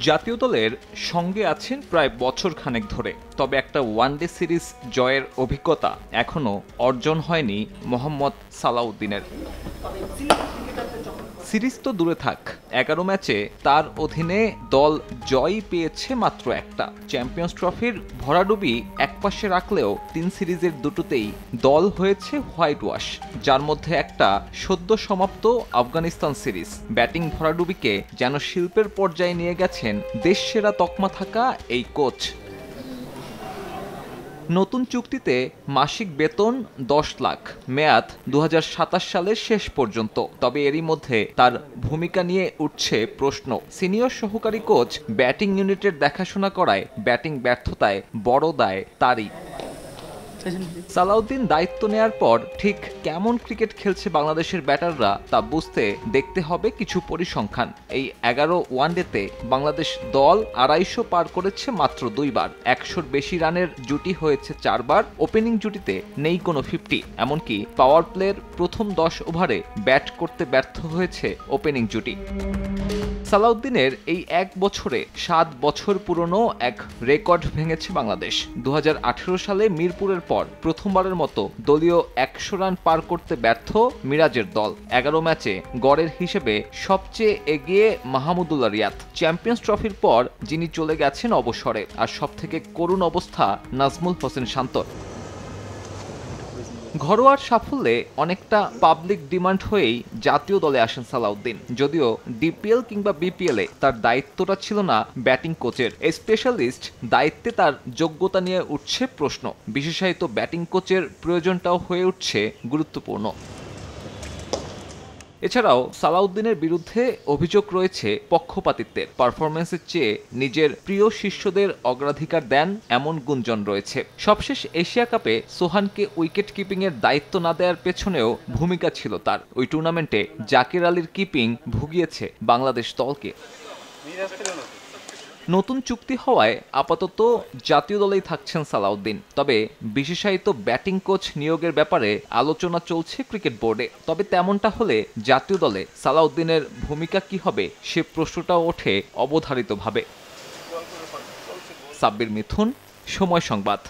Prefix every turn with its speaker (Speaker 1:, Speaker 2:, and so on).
Speaker 1: জাতীয় দলের সঙ্গে আছেন প্রায় বছরখানেক ধরে, তবে একটা ওয়ানডে সিরিজ জয়ের অভিজ্ঞতা এখনো অর্জন হয়নি মোহাম্মদ সালাউদ্দিনের। সিরিজ তো দূরে থাক, 11 ম্যাচে তার অধীনে দল জয় পেয়েছে মাত্র একটা। চ্যাম্পিয়ন্স ট্রফির ভরাডুবি একপাশে রাখলেও 3 সিরিজের দুটোতেই দল হয়েছে হোয়াইট ওয়াশ, যার মধ্যে একটা সদ্য সমাপ্ত আফগানিস্তান সিরিজ। ব্যাটিং ভরাডুবিকে যেন শিল্পের পর্যায়ে নিয়ে গেছেন দেশসেরা তকমা থাকা এই কোচ। নতুন চুক্তিতে মাসিক বেতন 10 লাখ, মেয়াদ 2027 সালের শেষ পর্যন্ত। তবে এরই মধ্যে তার ভূমিকা নিয়ে উঠছে প্রশ্ন। সিনিয়র সহকারী কোচ ব্যাটিং ইউনিটের দেখাশোনা করায় ব্যাটিং ব্যর্থতায় বড় দায় তারই। সালাউদ্দিন দায়িত্ব নেয়ার পর ঠিক কেমন ক্রিকেট খেলছে বাংলাদেশের ব্যাটাররা তা বুঝতে দেখতে হবে কিছু পরিসংখ্যান। এই 11 ওয়ানডেতে বাংলাদেশ দল 250 পার করেছে মাত্র 2 বার, 100-র বেশি রানের জুটি হয়েছে 4 বার, ওপেনিং জুটিতে নেই কোনো 50, এমনকি পাওয়ার প্লের প্রথম 10 ওভারে ব্যাট করতে ব্যর্থ হয়েছে ওপেনিং জুটি। সালাউদ্দিনের এই 1 বছরে 7 বছর পুরনো এক রেকর্ড ভেঙেছে বাংলাদেশ। 2018 সালে মিরপুরের পর প্রথমবারের মতো দলীয় 100 রান পার করতে ব্যর্থ মিরাজের দল। 11 ম্যাচে গড়ের হিসেবে সবচেয়ে এগিয়ে মাহমুদুল্লাহ রিয়াদ। চ্যাম্পিয়ন্স ট্রফির পর যিনি চলে গেছেন অবসরে, আর সবথেকে করুণ অবস্থা নাজমুল হোসেন শান্তর। ঘরোয়ার সাফল্যে অনেকটা পাবলিক ডিমান্ড হয়েই জাতীয় দলে আসেন সালাউদ্দিন। যদিও ডিপিএল কিংবা বিপিএলে তার দায়িত্বটা ছিল না ব্যাটিং কোচের। স্পেশালিস্ট দায়িত্বে তার যোগ্যতা নিয়ে উঠছে প্রশ্ন। বিশেষায়িত ব্যাটিং কোচের প্রয়োজনটাও হয়ে উঠছে গুরুত্বপূর্ণ। এছাড়াও সালাউদ্দিনের বিরুদ্ধে অভিযোগ রয়েছে পক্ষপাতিত্বের। পারফরম্যান্সের চেয়ে নিজের প্রিয় শিষ্যদের অগ্রাধিকার দেন এমন গুঞ্জন রয়েছে। সবশেষ এশিয়া কাপে সোহানকে উইকেট কিপিংয়ের দায়িত্ব না দেওয়ার পেছনেও ভূমিকা ছিল তার। ওই টুর্নামেন্টে জাকির আলীর কিপিং ভুগিয়েছে বাংলাদেশ দলকে। নতুন চুক্তি হওয়ায় আপাতত জাতীয় দলেই থাকছেন সালাউদ্দিন। তবে বিশেষায়িত ব্যাটিং কোচ নিয়োগের ব্যাপারে আলোচনা চলছে ক্রিকেট বোর্ডে। তবে তেমনটা হলে জাতীয় দলে সালাউদ্দিনের ভূমিকা কি হবে সে প্রশ্নটাও ওঠে অবধারিতভাবে। সাব্বির মিথুন, সময় সংবাদ।